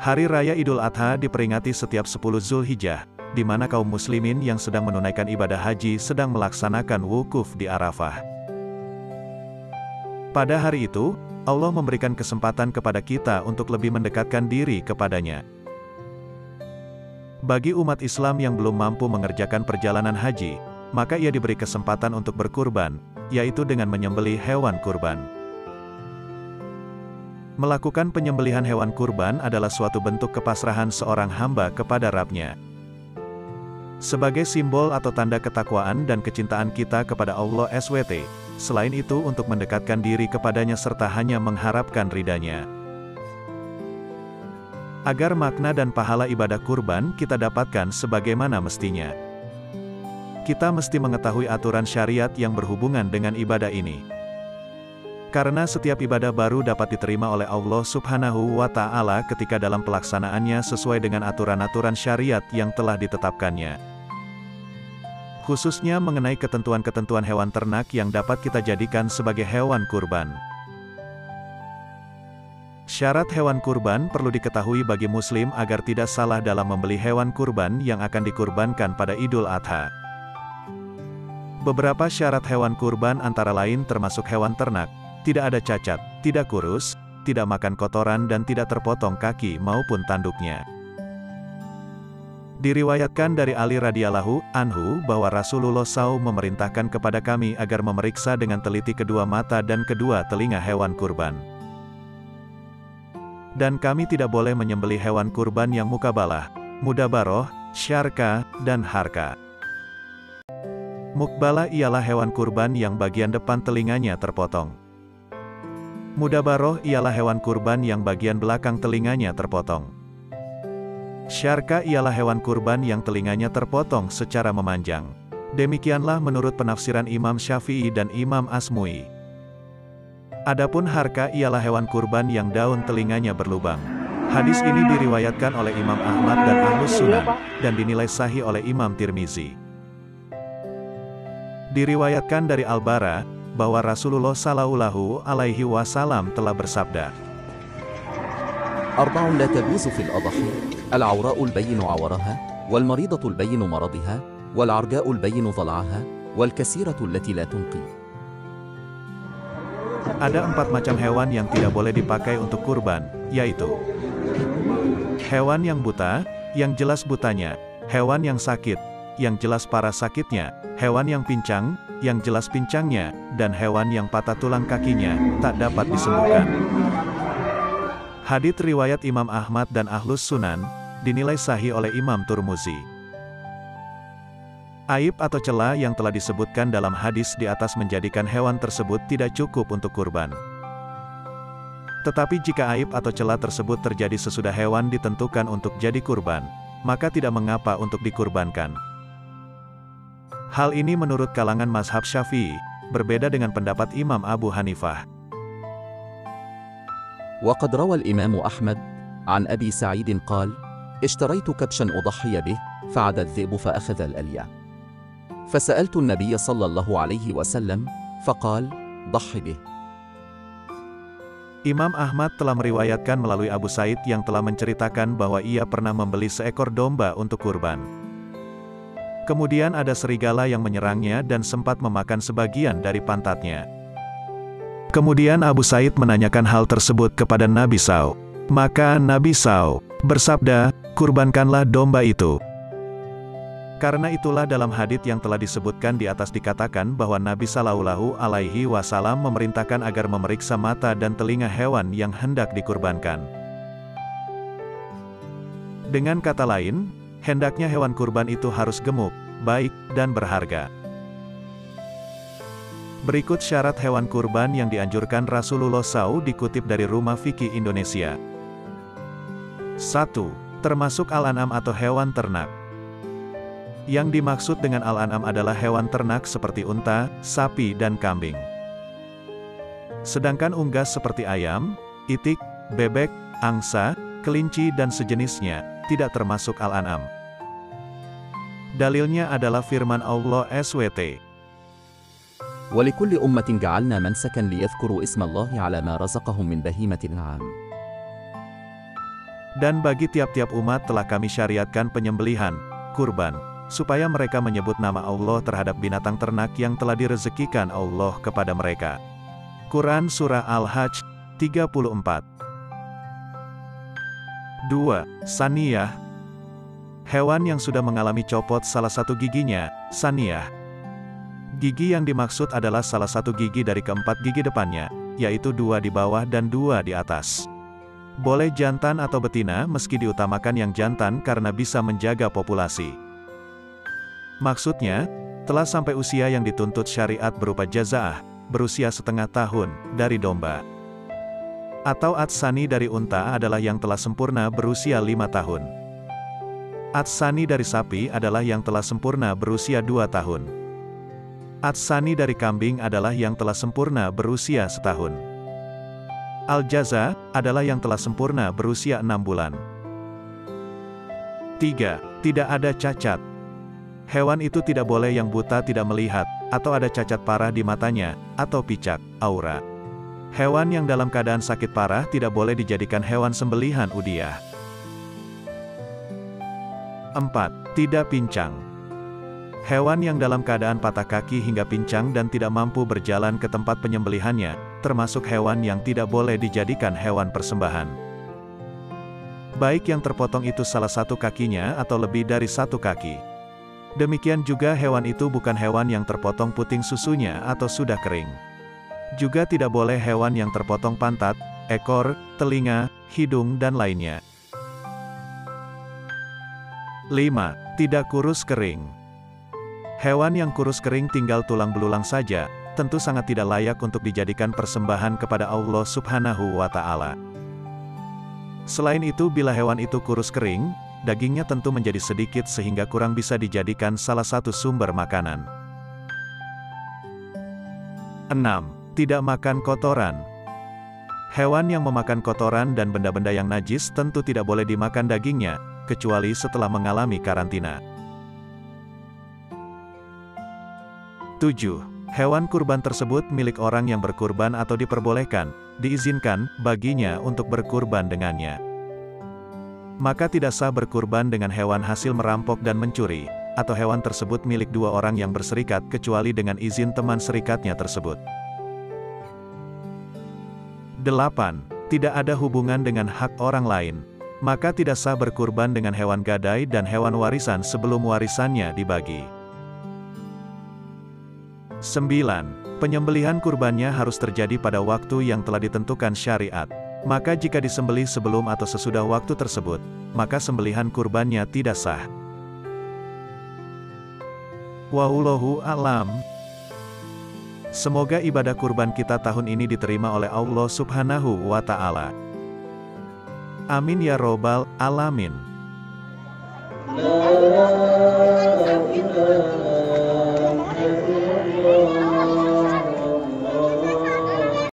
Hari Raya Idul Adha diperingati setiap 10 Zulhijjah, di mana kaum muslimin yang sedang menunaikan ibadah haji sedang melaksanakan wukuf di Arafah. Pada hari itu, Allah memberikan kesempatan kepada kita untuk lebih mendekatkan diri kepadanya. Bagi umat Islam yang belum mampu mengerjakan perjalanan haji, maka ia diberi kesempatan untuk berkurban, yaitu dengan menyembelih hewan kurban. Melakukan penyembelihan hewan kurban adalah suatu bentuk kepasrahan seorang hamba kepada Rabb-Nya. Sebagai simbol atau tanda ketakwaan dan kecintaan kita kepada Allah SWT, selain itu untuk mendekatkan diri kepadanya serta hanya mengharapkan ridha-Nya. Agar makna dan pahala ibadah kurban kita dapatkan sebagaimana mestinya, kita mesti mengetahui aturan syariat yang berhubungan dengan ibadah ini. Karena setiap ibadah baru dapat diterima oleh Allah Subhanahu wa Ta'ala ketika dalam pelaksanaannya sesuai dengan aturan-aturan syariat yang telah ditetapkannya. Khususnya mengenai ketentuan-ketentuan hewan ternak yang dapat kita jadikan sebagai hewan kurban. Syarat hewan kurban perlu diketahui bagi muslim agar tidak salah dalam membeli hewan kurban yang akan dikurbankan pada Idul Adha. Beberapa syarat hewan kurban antara lain termasuk hewan ternak, tidak ada cacat, tidak kurus, tidak makan kotoran dan tidak terpotong kaki maupun tanduknya. Diriwayatkan dari Ali radhiyallahu anhu bahwa Rasulullah SAW memerintahkan kepada kami agar memeriksa dengan teliti kedua mata dan kedua telinga hewan kurban. Dan kami tidak boleh menyembelih hewan kurban yang mukabalah, mudabaroh, syarka, dan harka. Mukbalah ialah hewan kurban yang bagian depan telinganya terpotong. Mudabaroh ialah hewan kurban yang bagian belakang telinganya terpotong. Syarka ialah hewan kurban yang telinganya terpotong secara memanjang. Demikianlah menurut penafsiran Imam Syafi'i dan Imam Asmui. Adapun harka ialah hewan kurban yang daun telinganya berlubang. Hadis ini diriwayatkan oleh Imam Ahmad dan Ahlus Sunan, dan dinilai sahih oleh Imam Tirmizi. Diriwayatkan dari Al-Bara, bahwa Rasulullah Shallallahu Alaihi Wasallam telah bersabda, أربع لا تجوز في الأضحى: العوراء البين عورها، والمريضة البين مرضها، والعرجاء البين ضلعها، والكسيرة التي لا تنقي. Ada 4 macam hewan yang tidak boleh dipakai untuk kurban, yaitu hewan yang buta, yang jelas butanya, hewan yang sakit, yang jelas parah sakitnya, hewan yang pincang, yang jelas pincangnya, dan hewan yang patah tulang kakinya, tak dapat disembuhkan. Hadits riwayat Imam Ahmad dan Ahlus Sunan, dinilai sahih oleh Imam Turmuzi. Aib atau celah yang telah disebutkan dalam hadis di atas menjadikan hewan tersebut tidak cukup untuk kurban. Tetapi jika aib atau celah tersebut terjadi sesudah hewan ditentukan untuk jadi kurban, maka tidak mengapa untuk dikurbankan. Hal ini menurut kalangan mazhab Syafi'i, berbeda dengan pendapat Imam Abu Hanifah. وقد روى الإمام أحمد عن أبي سعيد قال: اشتريت كبشا أضحي به فعد الذئب فأخذ الألية، فسألت النبي صلى الله عليه وسلم فقال: ضح به. Imam Ahmad telah meriwayatkan melalui Abu Said yang telah menceritakan bahwa ia pernah membeli seekor domba untuk kurban. Kemudian ada serigala yang menyerangnya dan sempat memakan sebagian dari pantatnya. Kemudian Abu Said menanyakan hal tersebut kepada Nabi SAW. Maka Nabi SAW bersabda, kurbankanlah domba itu. Karena itulah dalam hadits yang telah disebutkan di atas dikatakan bahwa Nabi Shallallahu Alaihi Wasallam memerintahkan agar memeriksa mata dan telinga hewan yang hendak dikurbankan. Dengan kata lain, hendaknya hewan kurban itu harus gemuk, baik, dan berharga. Berikut syarat hewan kurban yang dianjurkan Rasulullah SAW dikutip dari Rumah Fikih Indonesia. 1. Termasuk al-an'am atau hewan ternak. Yang dimaksud dengan al-an'am adalah hewan ternak seperti unta, sapi dan kambing. Sedangkan unggas seperti ayam, itik, bebek, angsa, kelinci dan sejenisnya, tidak termasuk al-an'am. Dalilnya adalah firman Allah SWT. ولكل أمة جعلنا منسكا ليذكروا اسم الله على ما رزقهم من بهيمة الأنعام. Dan bagi tiap-tiap umat telah kami syariatkan penyembelihan, kurban, supaya mereka menyebut nama Allah terhadap binatang ternak yang telah direzekikan Allah kepada mereka. Quran Surah Al-Hajj, 34. 2. Saniyah. Hewan yang sudah mengalami copot salah satu giginya, saniyah. Gigi yang dimaksud adalah salah satu gigi dari keempat gigi depannya, yaitu 2 di bawah dan 2 di atas. Boleh jantan atau betina meski diutamakan yang jantan karena bisa menjaga populasi. Maksudnya, telah sampai usia yang dituntut syariat berupa jazaah, berusia setengah tahun, dari domba. Atau atsani dari unta adalah yang telah sempurna berusia 5 tahun. Atsani dari sapi adalah yang telah sempurna berusia 2 tahun. Atsani dari kambing adalah yang telah sempurna berusia setahun. Al-jaza adalah yang telah sempurna berusia 6 bulan. 3. Tidak ada cacat. Hewan itu tidak boleh yang buta tidak melihat, atau ada cacat parah di matanya, atau picak, aura. Hewan yang dalam keadaan sakit parah tidak boleh dijadikan hewan sembelihan udhiyah. 4. Tidak pincang. Hewan yang dalam keadaan patah kaki hingga pincang dan tidak mampu berjalan ke tempat penyembelihannya, termasuk hewan yang tidak boleh dijadikan hewan persembahan. Baik yang terpotong itu salah satu kakinya atau lebih dari satu kaki. Demikian juga hewan itu bukan hewan yang terpotong puting susunya atau sudah kering. Juga tidak boleh hewan yang terpotong pantat, ekor, telinga, hidung dan lainnya. 5. Tidak kurus kering. Hewan yang kurus kering tinggal tulang belulang saja, tentu sangat tidak layak untuk dijadikan persembahan kepada Allah Subhanahu wa Ta'ala. Selain itu, bila hewan itu kurus kering, dagingnya tentu menjadi sedikit sehingga kurang bisa dijadikan salah satu sumber makanan. 6. Tidak makan kotoran. Hewan yang memakan kotoran dan benda-benda yang najis tentu tidak boleh dimakan dagingnya, kecuali setelah mengalami karantina. 7. Hewan kurban tersebut milik orang yang berkurban atau diperbolehkan, diizinkan, baginya untuk berkurban dengannya. Maka tidak sah berkurban dengan hewan hasil merampok dan mencuri, atau hewan tersebut milik 2 orang yang berserikat kecuali dengan izin teman serikatnya tersebut. 8. Tidak ada hubungan dengan hak orang lain. Maka tidak sah berkurban dengan hewan gadai dan hewan warisan sebelum warisannya dibagi. 9. Penyembelihan kurbannya harus terjadi pada waktu yang telah ditentukan syariat. Maka jika disembelih sebelum atau sesudah waktu tersebut, maka sembelihan kurbannya tidak sah. Wallahu a'lam. Semoga ibadah kurban kita tahun ini diterima oleh Allah Subhanahu wa Ta'ala. Amin ya robbal alamin.